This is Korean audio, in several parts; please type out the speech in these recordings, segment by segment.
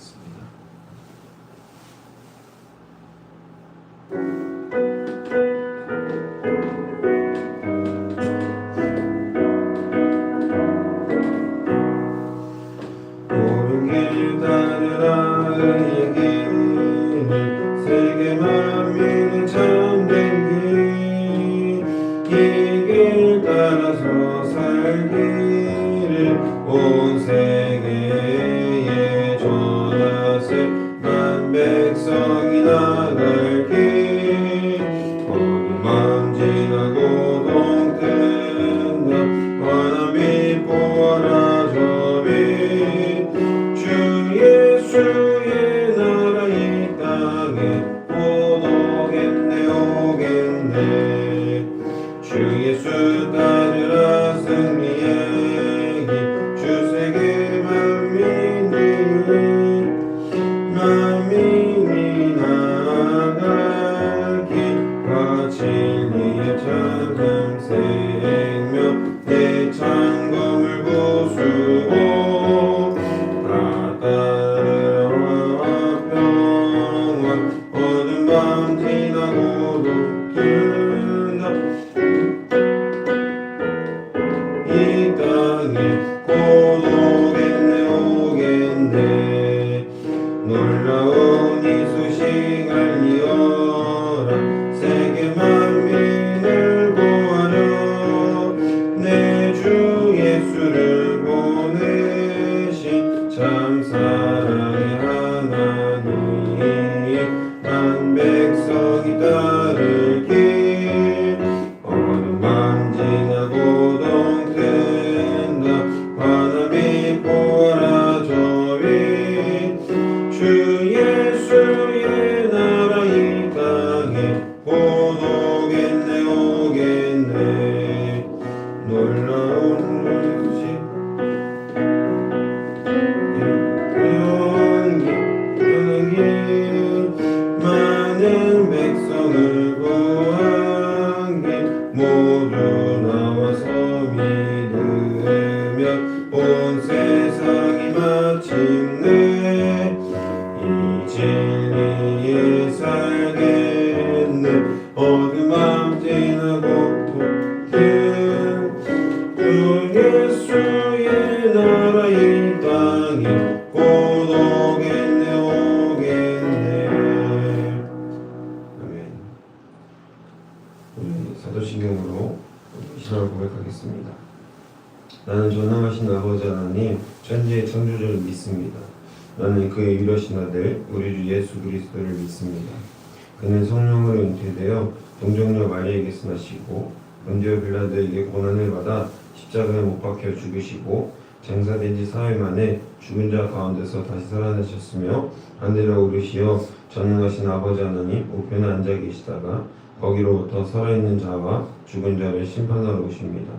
기도하겠습니다. 옳은 길 따르라 의의 길을 세계 만민의 참된 길, 이 길 따라서 살기를 온 세계에 전하세. 만 백성이 나갈 길, 어둠만 지나고 동뜬다. 환한 빛 보아라 저 빛, 주 예수의 나라 이 땅에 곧 오겠네 오겠네. 주 예수 따르라 승리의 길, 주 세계 만민이 나아갈 길과 진리의 참 생명, 내 창검을 부수고 다 따르라 평안. 어두운 밤 지나고도 뜬다. 이 땅에 곧 오겠네 오겠네. 놀라운 이 소식 알리어라. 세계 만민을 보아려. 내 주 예수를 보내신 참 사랑의 하나님, 만 백성이 따를 길, 어둠 밤 지나고 동뜬다. 환한 빛 보아라 저 빛, 주 예수의 나라 이 땅에 곧 오겠네 오겠네. 놀라운 소식 연기, 많은 백성을 구한 길, 모두 나와서 믿으면 온 세상이 마침내 이 진리에 살겠네. 어둠 밤 지나고 길, 주 예수의 나라 이 땅에 곧 오겠네 오겠네. 아멘. 우리 사도신경으로 신앙을 고백하겠습니다. 나는 전능하신 아버지 하나님, 천지의 창조주를 믿습니다. 나는 그의 유일하신 아들 우리 주 예수 그리스도를 믿습니다. 그는 성령으로 잉태되어 동정녀 마리아에게서 나시고 본디오 빌라도에게 고난을 받아 십자가에 못 박혀 죽으시고 장사된 지 사흘 만에 죽은 자 가운데서 다시 살아나셨으며 하늘에 오르시어 전능하신 아버지 하나님 우편에 앉아 계시다가 거기로부터 살아있는 자와 죽은 자를 심판하러 오십니다.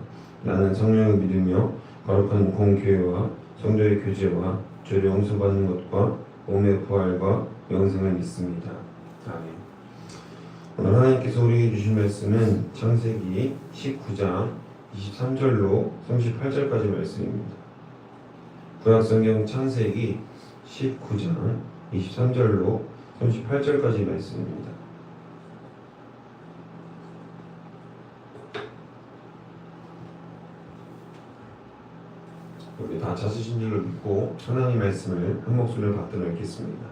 나는 성령을 믿으며 거룩한 공교회와 성도의 교제와 죄를 용서받는 것과 몸의 부활과 영생을 믿습니다. 아멘. 오늘 하나님께서 우리에게 주신 말씀은 창세기 19장 23절로 38절까지 말씀입니다. 구약성경 창세기 19장 23절로 38절까지 말씀입니다. 우리 다 찾으신 줄로 믿고 하나님 말씀을 한 목소리로 받들어 읽겠습니다.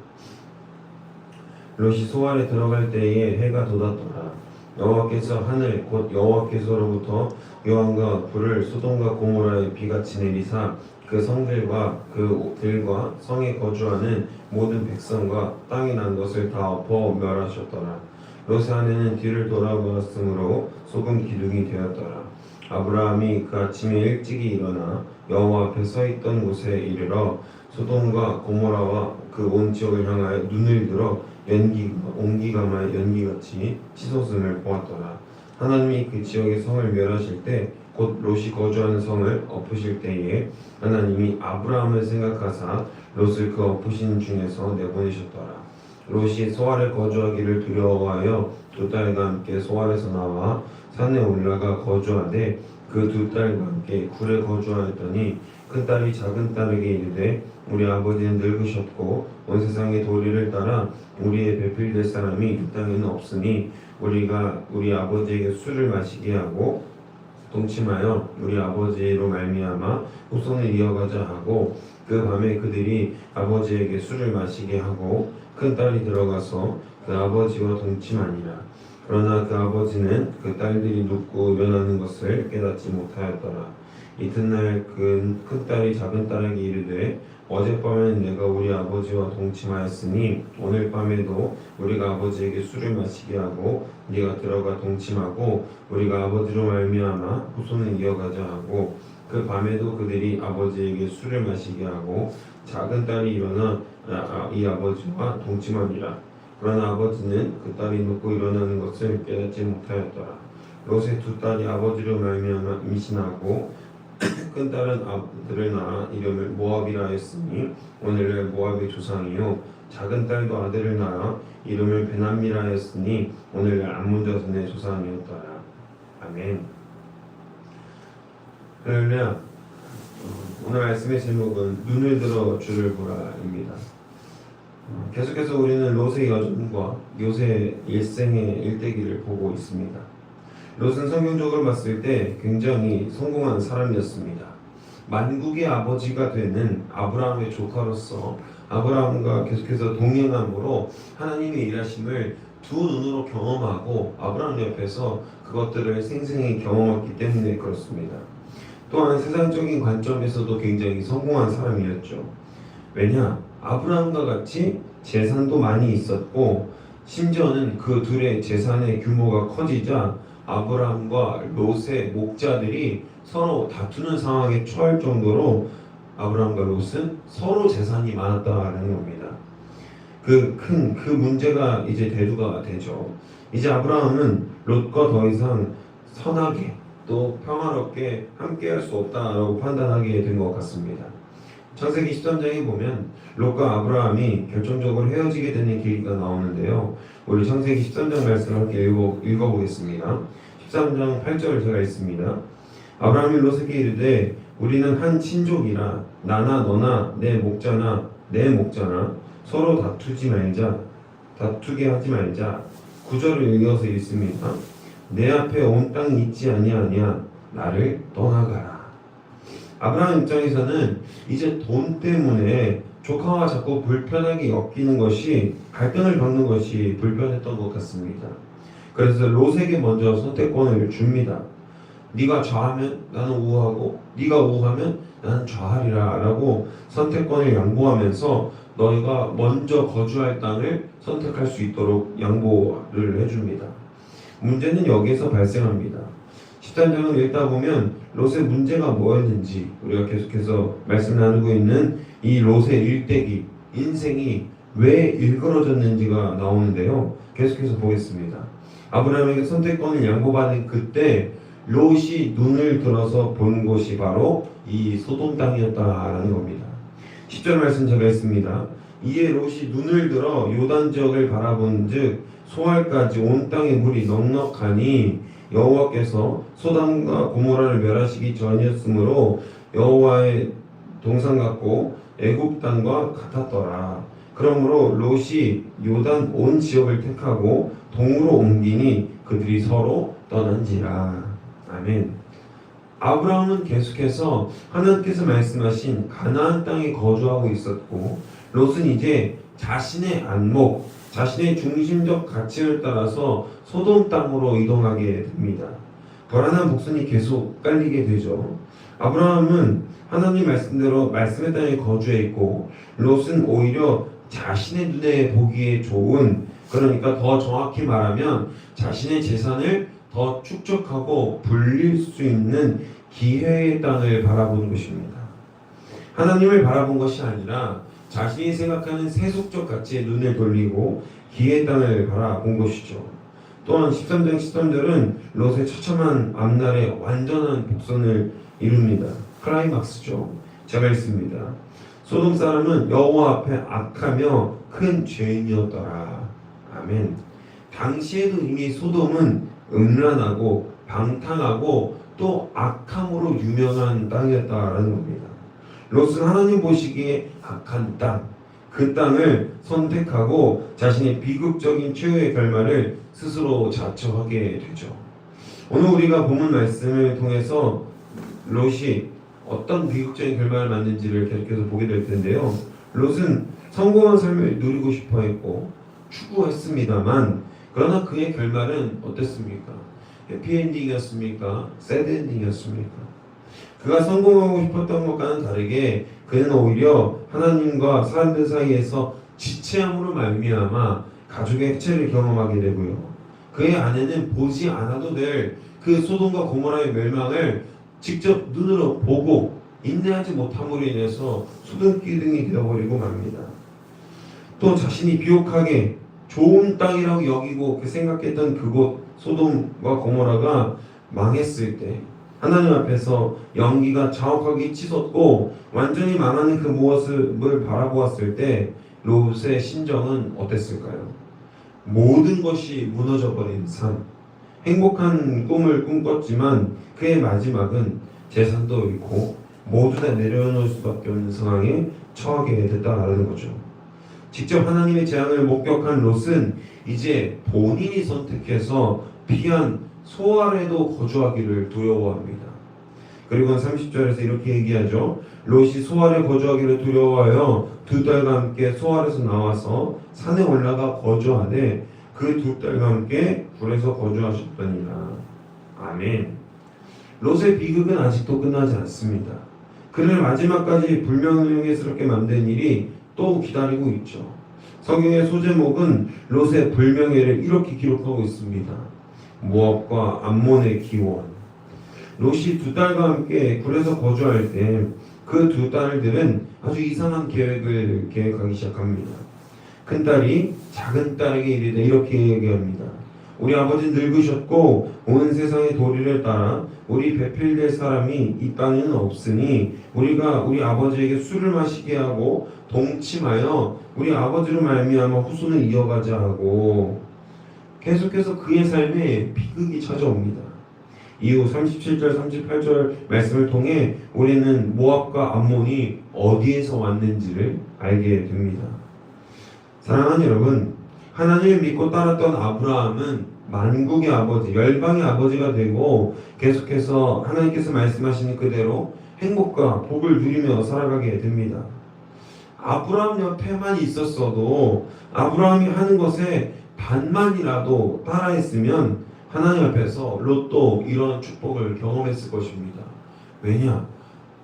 롯이 소알에 들어갈 때에 해가 돋았더라. 여호와께서 하늘 곧 여호와께서로부터 요한과 불을 소돔과 고모라에 비같이 내리사 그 성들과 그 들과 성에 거주하는 모든 백성과 땅에 난 것을 다 엎어 멸하셨더라. 롯의 아내는 뒤를 돌아보았으므로 소금 기둥이 되었더라. 아브라함이 그 아침에 일찍이 일어나 여호와 앞에 서 있던 곳에 이르러 소돔과 고모라와 그 온 지역을 향하여 눈을 들어 온기가마의 연기같이 치솟음을 보았더라. 하나님이 그 지역의 성을 멸하실 때 곧 롯이 거주하는 성을 엎으실 때에 하나님이 아브라함을 생각하사 롯을 그 엎으신 중에서 내보내셨더라. 롯이 소알에 거주하기를 두려워하여 두 딸과 함께 소알에서 나와 산에 올라가 거주하되 그 두 딸과 함께 굴에 거주하였더니 큰딸이 작은 딸에게 이르되 우리 아버지는 늙으셨고 온 세상의 도리를 따라 우리의 배필될 사람이 이 땅에는 없으니 우리가 우리 아버지에게 술을 마시게 하고 동침하여 우리 아버지로 말미암아 후손을 이어가자 하고 그 밤에 그들이 아버지에게 술을 마시게 하고 큰딸이 들어가서 그 아버지와 동침하니라. 그러나 그 아버지는 그 딸들이 눕고 일어나는 것을 깨닫지 못하였더라. 이튿날 큰딸이 작은 딸에게 이르되 어젯밤에는 내가 우리 아버지와 동침하였으니 오늘 밤에도 우리가 아버지에게 술을 마시게 하고 네가 들어가 동침하고 우리가 아버지로 말미암아 후손을 이어가자 하고 그 밤에도 그들이 아버지에게 술을 마시게 하고 작은 딸이 일어나 이 아버지와 동침하니라. 그러나 아버지는 그 딸이 눕고 일어나는 것을 깨닫지 못하였더라. 롯의 두 딸이 아버지로 말미암아 임신하고 큰 딸은 아들을 낳아 이름을 모압이라 하였으니 오늘날 모압의 조상이요 작은 딸도 아들을 낳아 이름을 베남미라 하였으니 오늘날 암몬 자손의 조상이었더라. 아멘. 할렐루야. 오늘 말씀의 제목은 눈을 들어 주를 보라입니다. 계속해서 우리는 롯의 여정과 롯의 일생의 일대기를 보고 있습니다. 롯은 성경적으로 봤을 때 굉장히 성공한 사람이었습니다. 만국의 아버지가 되는 아브라함의 조카로서 아브라함과 계속해서 동행함으로 하나님의 일하심을 두 눈으로 경험하고 아브라함 옆에서 그것들을 생생히 경험했기 때문에 그렇습니다. 또한 세상적인 관점에서도 굉장히 성공한 사람이었죠. 왜냐? 아브라함과 같이 재산도 많이 있었고 심지어는 그 둘의 재산의 규모가 커지자 아브라함과 롯의 목자들이 서로 다투는 상황에 처할 정도로 아브라함과 롯은 서로 재산이 많았다라는 겁니다. 그 문제가 이제 대두가 되죠. 이제 아브라함은 롯과 더 이상 선하게 또 평화롭게 함께할 수 없다라고 판단하게 된 것 같습니다. 창세기 13장에 보면 롯과 아브라함이 결정적으로 헤어지게 되는 계기가 나오는데요. 우리 창세기 13장 말씀을 함께 읽어보겠습니다. 13장 8절을 제가 읽습니다. 아브라함이 롯에게 이르되 우리는 한 친족이라 나나 너나 내 목자나 서로 다투게 하지 말자. 9절을 이어서 읽습니다. 내 앞에 온 땅이 있지 아니하냐 나를 떠나가라. 아브라함 입장에서는 이제 돈 때문에 조카와 자꾸 불편하게 엮이는 것이 갈등을 겪는 것이 불편했던 것 같습니다. 그래서 롯에게 먼저 선택권을 줍니다. 네가 좌하면 나는 우하고 네가 우하면 나는 좌하리라 라고 선택권을 양보하면서 너희가 먼저 거주할 땅을 선택할 수 있도록 양보를 해줍니다. 문제는 여기에서 발생합니다. 13장을 읽다 보면 롯의 문제가 뭐였는지 우리가 계속해서 말씀 나누고 있는 이 롯의 일대기 인생이 왜 일그러졌는지가 나오는데요. 계속해서 보겠습니다. 아브라함에게 선택권을 양보받은 그때 롯이 눈을 들어서 본 곳이 바로 이 소돔 땅이었다라는 겁니다. 10절 말씀 제가 읽습니다. 이에 롯이 눈을 들어 요단 지역을 바라본즉 소알까지 온 땅의 물이 넉넉하니 여호와께서 소돔과 고모라를 멸하시기 전이었으므로 여호와의 동산 같고 애굽 땅과 같았더라. 그러므로 롯이 요단 온 지역을 택하고 동으로 옮기니 그들이 서로 떠난지라. 아멘. 아브라함은 계속해서 하나님께서 말씀하신 가나안 땅에 거주하고 있었고 롯은 이제 자신의 안목, 자신의 중심적 가치를 따라서 소돔 땅으로 이동하게 됩니다. 불안한 목선이 계속 깔리게 되죠. 아브라함은 하나님 말씀대로 말씀의 땅에 거주해 있고 롯은 오히려 자신의 눈에 보기에 좋은, 그러니까 더 정확히 말하면 자신의 재산을 더 축적하고 불릴 수 있는 기회의 땅을 바라보는 것입니다. 하나님을 바라본 것이 아니라 자신이 생각하는 세속적 가치에 눈을 돌리고 기회의 땅을 바라본 것이죠. 또한 13장 13절은 롯의 처참한 앞날에 완전한 복선을 이룹니다. 클라이막스죠. 제가 읽습니다. 소돔 사람은 여호와 앞에 악하며 큰 죄인이었더라. 아멘. 당시에도 이미 소돔은 음란하고 방탕하고 또 악함으로 유명한 땅이었다라는 겁니다. 롯은 하나님 보시기에 악한 땅, 그 땅을 선택하고 자신의 비극적인 최후의 결말을 스스로 자처하게 되죠. 오늘 우리가 본문 말씀을 통해서 롯이 어떤 비극적인 결말을 맞는지를 계속해서 보게 될 텐데요. 롯은 성공한 삶을 누리고 싶어 했고 추구했습니다만, 그러나 그의 결말은 어땠습니까? 해피엔딩이었습니까? 새드엔딩이었습니까? 그가 성공하고 싶었던 것과는 다르게 그는 오히려 하나님과 사람들 사이에서 지체함으로 말미암아 가족의 해체를 경험하게 되고요. 그의 아내는 보지 않아도 될 그 소돔과 고모라의 멸망을 직접 눈으로 보고 인내하지 못함으로 인해서 소돔기둥이 되어버리고 맙니다. 또 자신이 비옥하게 좋은 땅이라고 여기고 생각했던 그곳 소돔과 고모라가 망했을 때, 하나님 앞에서 연기가 자욱하게 치솟고 완전히 망하는 그 모습을 바라보았을 때 롯의 심정은 어땠을까요? 모든 것이 무너져버린 삶, 행복한 꿈을 꿈꿨지만 그의 마지막은 재산도 잃고 모두 다 내려놓을 수밖에 없는 상황에 처하게 됐다라는 거죠. 직접 하나님의 재앙을 목격한 롯은 이제 본인이 선택해서 피한 소알에도 거주하기를 두려워합니다. 그리고 30절에서 이렇게 얘기하죠. 롯이 소알에 거주하기를 두려워하여 두 딸과 함께 소알에서 나와서 산에 올라가 거주하되 그 두 딸과 함께 굴에서 거주하셨더니라. 아멘. 롯의 비극은 아직도 끝나지 않습니다. 그를 마지막까지 불명예스럽게 만든 일이 또 기다리고 있죠. 성경의 소제목은 롯의 불명예를 이렇게 기록하고 있습니다. 모압과 암몬의 기원. 롯이 두 딸과 함께 굴에서 거주할 때 그 두 딸들은 아주 이상한 계획을 계획하기 시작합니다. 큰 딸이 작은 딸에게 이르되 이렇게 얘기합니다. 우리 아버지 늙으셨고 온 세상의 도리를 따라 우리 배필될 사람이 이 땅에는 없으니 우리가 우리 아버지에게 술을 마시게 하고 동침하여 우리 아버지로 말미암아 후손을 이어가자 하고, 계속해서 그의 삶에 비극이 찾아옵니다. 이후 37절 38절 말씀을 통해 우리는 모압과 암몬이 어디에서 왔는지를 알게 됩니다. 사랑하는 여러분, 하나님을 믿고 따랐던 아브라함은 만국의 아버지, 열방의 아버지가 되고 계속해서 하나님께서 말씀하시는 그대로 행복과 복을 누리며 살아가게 됩니다. 아브라함 옆에만 있었어도 아브라함이 하는 것에 반만이라도 따라했으면 하나님 앞에서 롯도 이런 축복을 경험했을 것입니다. 왜냐?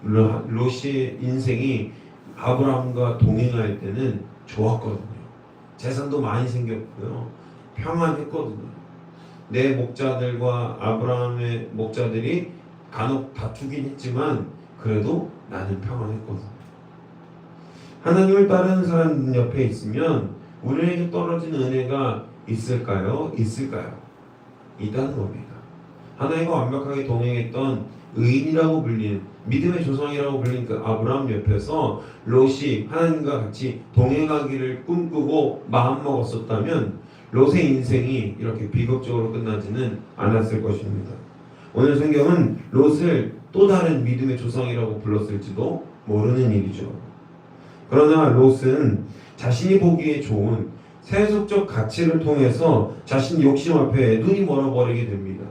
롯의 인생이 아브라함과 동행할 때는 좋았거든요. 재산도 많이 생겼고요. 평안했거든요. 내 목자들과 아브라함의 목자들이 간혹 다투긴 했지만 그래도 나는 평안했거든요. 하나님을 따르는 사람 옆에 있으면 우리에게 떨어지는 은혜가 있을까요? 있을까요? 있다는 겁니다. 하나님과 완벽하게 동행했던 의인이라고 불리는, 믿음의 조상이라고 불리는 그 아브라함 옆에서 롯이 하나님과 같이 동행하기를 꿈꾸고 마음먹었었다면 롯의 인생이 이렇게 비극적으로 끝나지는 않았을 것입니다. 오늘 성경은 롯을 또 다른 믿음의 조상이라고 불렀을지도 모르는 일이죠. 그러나 롯은 자신이 보기에 좋은 세속적 가치를 통해서 자신 욕심 앞에 눈이 멀어버리게 됩니다.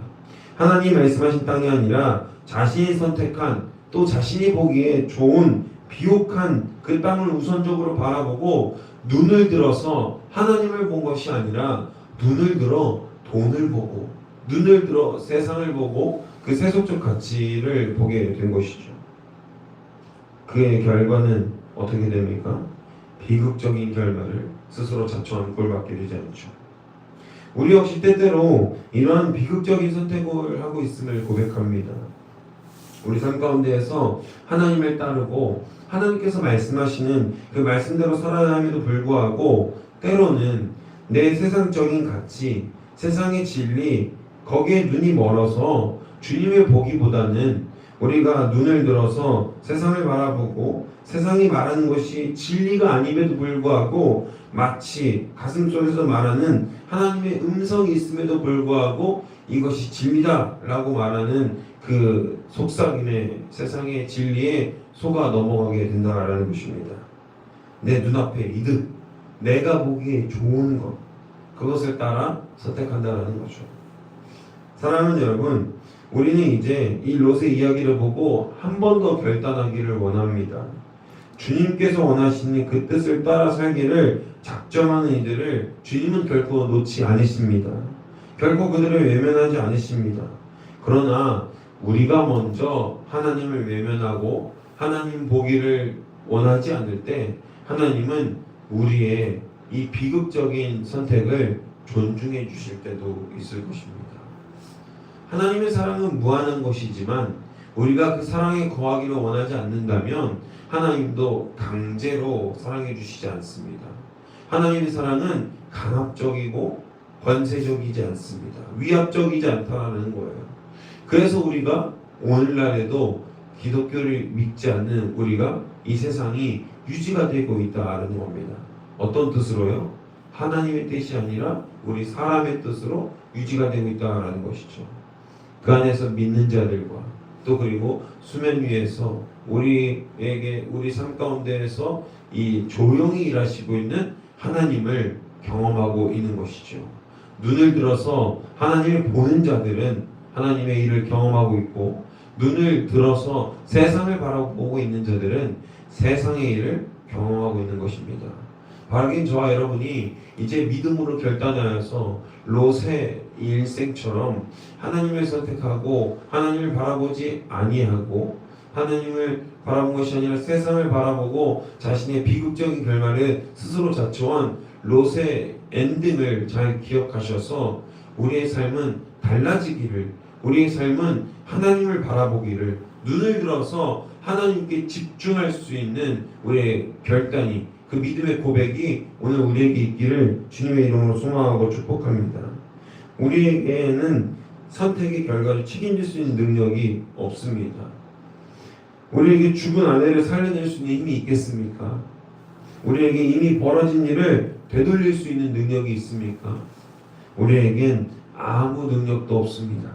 하나님이 말씀하신 땅이 아니라 자신이 선택한, 또 자신이 보기에 좋은 비옥한 그 땅을 우선적으로 바라보고 눈을 들어서 하나님을 본 것이 아니라 눈을 들어 돈을 보고, 눈을 들어 세상을 보고 그 세속적 가치를 보게 된 것이죠. 그의 결과는 어떻게 됩니까? 비극적인 결말을 스스로 자초한 꼴밖에 되지 않죠. 우리 역시 때때로 이러한 비극적인 선택을 하고 있음을 고백합니다. 우리 삶 가운데에서 하나님을 따르고 하나님께서 말씀하시는 그 말씀대로 살아야 함에도 불구하고 때로는 내 세상적인 가치, 세상의 진리, 거기에 눈이 멀어서 주님을 보기보다는 우리가 눈을 들어서 세상을 바라보고 세상이 말하는 것이 진리가 아님에도 불구하고 마치 가슴속에서 말하는 하나님의 음성이 있음에도 불구하고 이것이 진리다 라고 말하는 그 속삭임에 세상의 진리에 속아 넘어가게 된다라는 것입니다. 내 눈앞에 이득, 내가 보기에 좋은 것, 그것을 따라 선택한다라는 거죠. 사랑하는 여러분, 우리는 이제 이 롯의 이야기를 보고 한 번 더 결단하기를 원합니다. 주님께서 원하시는 그 뜻을 따라 살기를 작정하는 이들을 주님은 결코 놓지 않으십니다. 결코 그들을 외면하지 않으십니다. 그러나 우리가 먼저 하나님을 외면하고 하나님 보기를 원하지 않을 때 하나님은 우리의 이 비극적인 선택을 존중해 주실 때도 있을 것입니다. 하나님의 사랑은 무한한 것이지만 우리가 그 사랑에 거하기를 원하지 않는다면 하나님도 강제로 사랑해 주시지 않습니다. 하나님의 사랑은 강압적이고 권세적이지 않습니다. 위압적이지 않다라는 거예요. 그래서 우리가 오늘날에도 기독교를 믿지 않는 우리가 이 세상이 유지가 되고 있다라는 겁니다. 어떤 뜻으로요? 하나님의 뜻이 아니라 우리 사람의 뜻으로 유지가 되고 있다라는 것이죠. 그 안에서 믿는 자들과 또 그리고 수면 위에서 우리에게 우리 삶 가운데에서 이 조용히 일하시고 있는 하나님을 경험하고 있는 것이죠. 눈을 들어서 하나님을 보는 자들은 하나님의 일을 경험하고 있고, 눈을 들어서 세상을 바라보고 있는 자들은 세상의 일을 경험하고 있는 것입니다. 바라긴 저와 여러분이 이제 믿음으로 결단하여서 롯의 일생처럼 하나님을 선택하고 하나님을 바라보지 아니하고 하나님을 바라본 것이 아니라 세상을 바라보고 자신의 비극적인 결말을 스스로 자초한 롯의 엔딩을 잘 기억하셔서 우리의 삶은 달라지기를, 우리의 삶은 하나님을 바라보기를, 눈을 들어서 하나님께 집중할 수 있는 우리의 결단이, 그 믿음의 고백이 오늘 우리에게 있기를 주님의 이름으로 소망하고 축복합니다. 우리에게는 선택의 결과를 책임질 수 있는 능력이 없습니다. 우리에게 죽은 아내를 살려낼 수 있는 힘이 있겠습니까? 우리에게 이미 벌어진 일을 되돌릴 수 있는 능력이 있습니까? 우리에겐 아무 능력도 없습니다.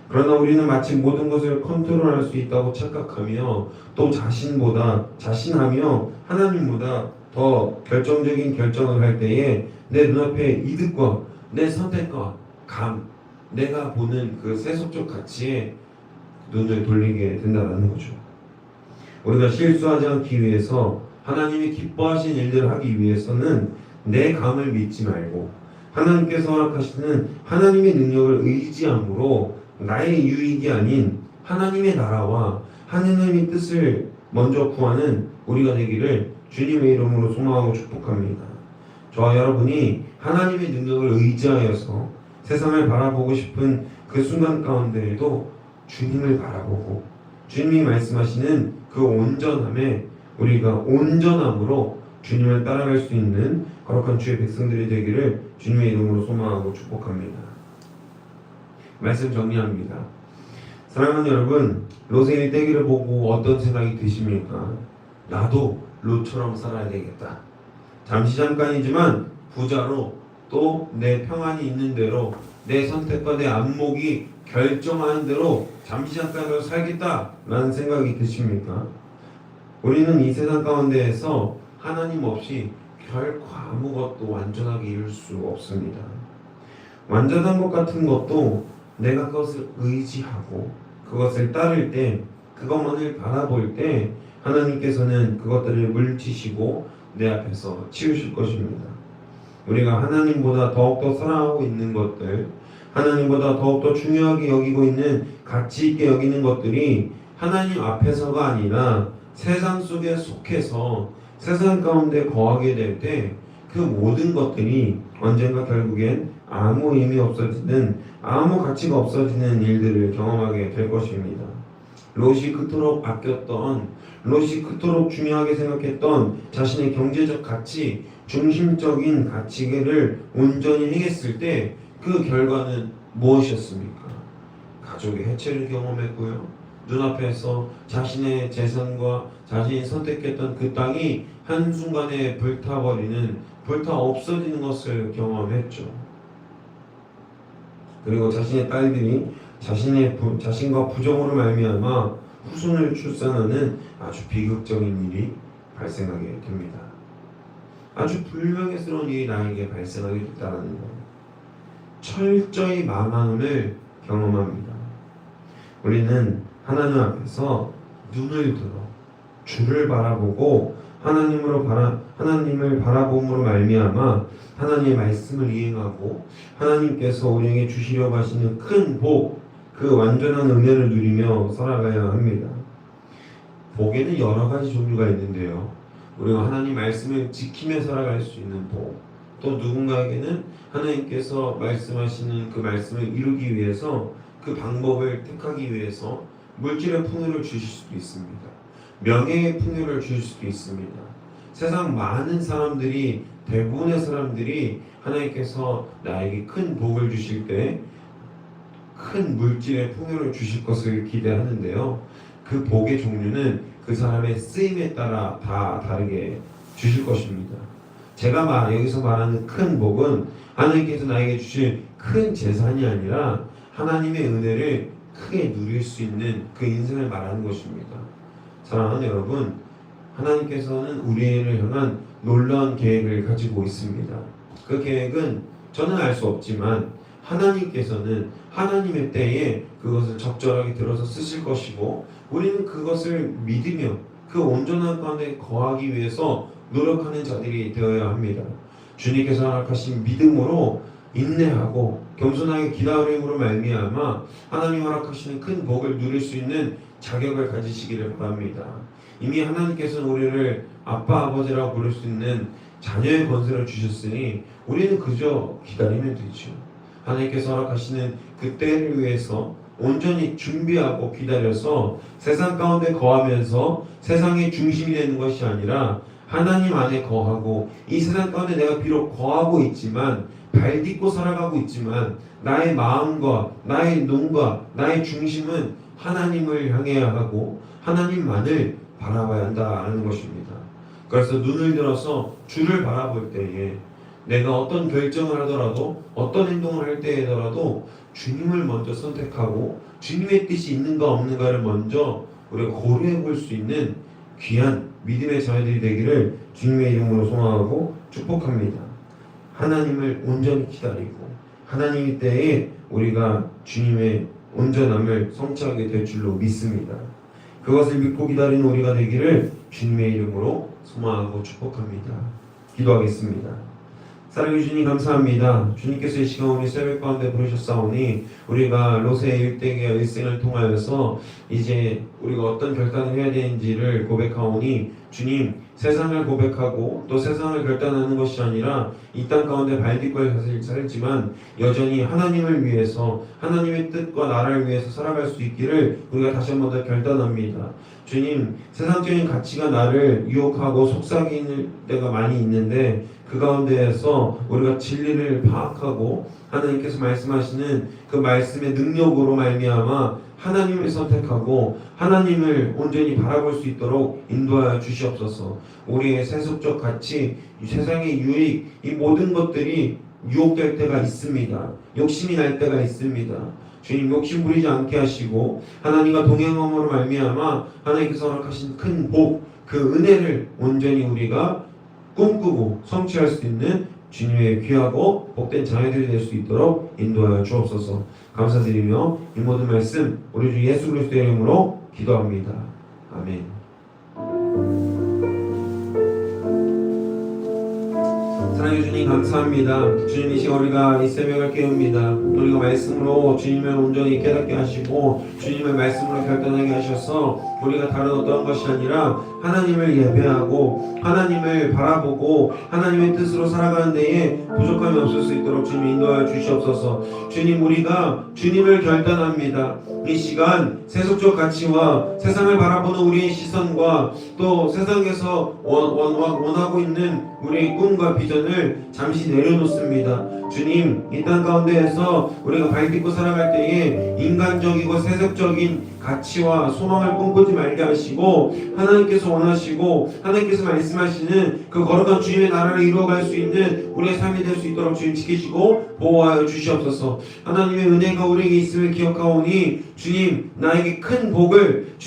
그러나 우리는 마치 모든 것을 컨트롤할 수 있다고 착각하며 또 자신하며 하나님보다 더 결정적인 결정을 할 때에 내 눈앞에 이득과 내 선택과 내가 보는 그 세속적 가치에 눈을 돌리게 된다는 거죠. 우리가 실수하지 않기 위해서 하나님이 기뻐하신 일들을 하기 위해서는 내 감을 믿지 말고 하나님께서 허락하시는 하나님의 능력을 의지함으로 나의 유익이 아닌 하나님의 나라와 하나님의 뜻을 먼저 구하는 우리가 되기를 주님의 이름으로 소망하고 축복합니다. 저와 여러분이 하나님의 능력을 의지하여서 세상을 바라보고 싶은 그 순간 가운데에도 주님을 바라보고 주님이 말씀하시는 그 온전함에 우리가 온전함으로 주님을 따라갈 수 있는 거룩한 주의 백성들이 되기를 주님의 이름으로 소망하고 축복합니다. 말씀 정리합니다. 사랑하는 여러분, 롯의 일대기를 보고 어떤 생각이 드십니까? 나도 롯처럼 살아야 되겠다. 잠시 잠깐이지만 부자로 또 내 평안이 있는 대로 내 선택과 내 안목이 결정하는 대로 잠시 잠깐으로 살겠다라는 생각이 드십니까? 우리는 이 세상 가운데에서 하나님 없이 결코 아무것도 완전하게 이룰 수 없습니다. 완전한 것 같은 것도 내가 그것을 의지하고 그것을 따를 때, 그것만을 바라볼 때 하나님께서는 그것들을 물리치시고 내 앞에서 치우실 것입니다. 우리가 하나님보다 더욱더 사랑하고 있는 것들, 하나님보다 더욱더 중요하게 여기고 있는 가치 있게 여기는 것들이 하나님 앞에서가 아니라 세상 속에 속해서 세상 가운데 거하게 될 때 그 모든 것들이 언젠가 결국엔 아무 의미 없어지는, 아무 가치가 없어지는 일들을 경험하게 될 것입니다. 롯이 그토록 아꼈던, 롯이 그토록 중요하게 생각했던 자신의 경제적 가치, 중심적인 가치를 온전히 행했을 때 그 결과는 무엇이었습니까? 가족의 해체를 경험했고요. 눈앞에서 자신의 재산과 자신이 선택했던 그 땅이 한순간에 불타 없어지는 것을 경험했죠. 그리고 자신의 딸들이 자신과 부정으로 말미암아 후손을 출산하는 아주 비극적인 일이 발생하게 됩니다. 아주 불명예스러운 일이 나에게 발생하게 됐다는 것, 철저히 망함을 경험합니다. 우리는 하나님 앞에서 눈을 들어 주를 바라보고 하나님을 바라봄으로 말미암아 하나님의 말씀을 이행하고 하나님께서 우리에게 주시려고 하시는 큰 복, 그 완전한 은혜를 누리며 살아가야 합니다. 복에는 여러 가지 종류가 있는데요. 우리가 하나님 말씀을 지키며 살아갈 수 있는 복, 또 누군가에게는 하나님께서 말씀하시는 그 말씀을 이루기 위해서 그 방법을 택하기 위해서 물질의 풍요를 주실 수도 있습니다. 명예의 풍요를 주실 수도 있습니다. 세상 많은 사람들이, 대부분의 사람들이 하나님께서 나에게 큰 복을 주실 때 큰 물질의 풍요를 주실 것을 기대하는데요. 그 복의 종류는 그 사람의 쓰임에 따라 다 다르게 주실 것입니다. 제가 여기서 말하는 큰 복은 하나님께서 나에게 주실 큰 재산이 아니라 하나님의 은혜를 크게 누릴 수 있는 그 인생을 말하는 것입니다. 사랑하는 여러분, 하나님께서는 우리를 향한 놀라운 계획을 가지고 있습니다. 그 계획은 저는 알 수 없지만 하나님께서는 하나님의 때에 그것을 적절하게 들어서 쓰실 것이고, 우리는 그것을 믿으며 그 온전한 가운데 거하기 위해서 노력하는 자들이 되어야 합니다. 주님께서 허락하신 믿음으로 인내하고 겸손하게 기다림으로 말미암아 하나님 허락하시는 큰 복을 누릴 수 있는 자격을 가지시기를 바랍니다. 이미 하나님께서는 우리를 아빠 아버지라고 부를 수 있는 자녀의 권세를 주셨으니 우리는 그저 기다리면 되죠. 하나님께서 허락하시는 그 때를 위해서 온전히 준비하고 기다려서 세상 가운데 거하면서 세상의 중심이 되는 것이 아니라 하나님 안에 거하고, 이 세상 가운데 내가 비록 거하고 있지만, 발 딛고 살아가고 있지만 나의 마음과 나의 눈과 나의 중심은 하나님을 향해야 하고 하나님만을 바라봐야 한다는 것입니다. 그래서 눈을 들어서 주를 바라볼 때에 내가 어떤 결정을 하더라도, 어떤 행동을 할 때에더라도 주님을 먼저 선택하고 주님의 뜻이 있는가 없는가를 먼저 우리가 고려해 볼 수 있는 귀한 믿음의 자녀들이 되기를 주님의 이름으로 소망하고 축복합니다. 하나님을 온전히 기다리고 하나님의 때에 우리가 주님의 온전함을 성취하게 될 줄로 믿습니다. 그것을 믿고 기다리는 우리가 되기를 주님의 이름으로 소망하고 축복합니다. 기도하겠습니다. 사랑해 주님 감사합니다. 주님께서 이 시간 우리 새벽 가운데 부르셨사오니 우리가 롯의 일대기와 일생을 통하여서 이제 우리가 어떤 결단을 해야 되는지를 고백하오니, 주님, 세상을 고백하고 또 세상을 결단하는 것이 아니라 이 땅 가운데 발딛고 살지만 여전히 하나님을 위해서, 하나님의 뜻과 나라를 위해서 살아갈 수 있기를 우리가 다시 한 번 더 결단합니다. 주님, 세상적인 가치가 나를 유혹하고 속삭이는 때가 많이 있는데 그 가운데에서 우리가 진리를 파악하고 하나님께서 말씀하시는 그 말씀의 능력으로 말미암아 하나님을 선택하고 하나님을 온전히 바라볼 수 있도록 인도하여 주시옵소서. 우리의 세속적 가치, 세상의 유익, 이 모든 것들이 유혹될 때가 있습니다. 욕심이 날 때가 있습니다. 주님, 욕심 부리지 않게 하시고 하나님과 동행함으로 말미암아 하나님께서 허락하신 큰 복, 그 은혜를 온전히 우리가 꿈꾸고 성취할 수 있는 주님의 귀하고 복된 자녀들이 될 수 있도록 인도하여 주옵소서. 감사드리며 이 모든 말씀 우리 주 예수 그리스도의 이름으로 기도합니다. 아멘. 사랑해 주님 감사합니다. 주님, 이 시간 우리가 이 새벽을 깨웁니다. 우리가 말씀으로 주님을 온전히 깨닫게 하시고 주님의 말씀으로 결단하게 하셔서 우리가 다른 어떠한 것이 아니라 하나님을 예배하고 하나님을 바라보고 하나님의 뜻으로 살아가는 데에 부족함이 없을 수 있도록 주님 인도하여 주시옵소서. 주님, 우리가 주님을 결단합니다. 이 시간 세속적 가치와 세상을 바라보는 우리의 시선과 또 세상에서 원하고 있는 우리의 꿈과 비전을 것을 잠시 내려놓습니다. 주님, 이 땅 가운데에서 우리가 발딛고 살아갈 때에 인간적이고 세속적인 가치와 소망을 꿈꾸지 말게 하시고 하나님께서 원하시고 하나님께서 말씀하시는 그 거룩한 주님의 나라를 이루어갈 수 있는 우리의 삶이 될 수 있도록 주님 지키시고 보호하여 주시옵소서. 하나님의 은혜가 우리에게 있음을 기억하오니 주님, 나에게 큰 복을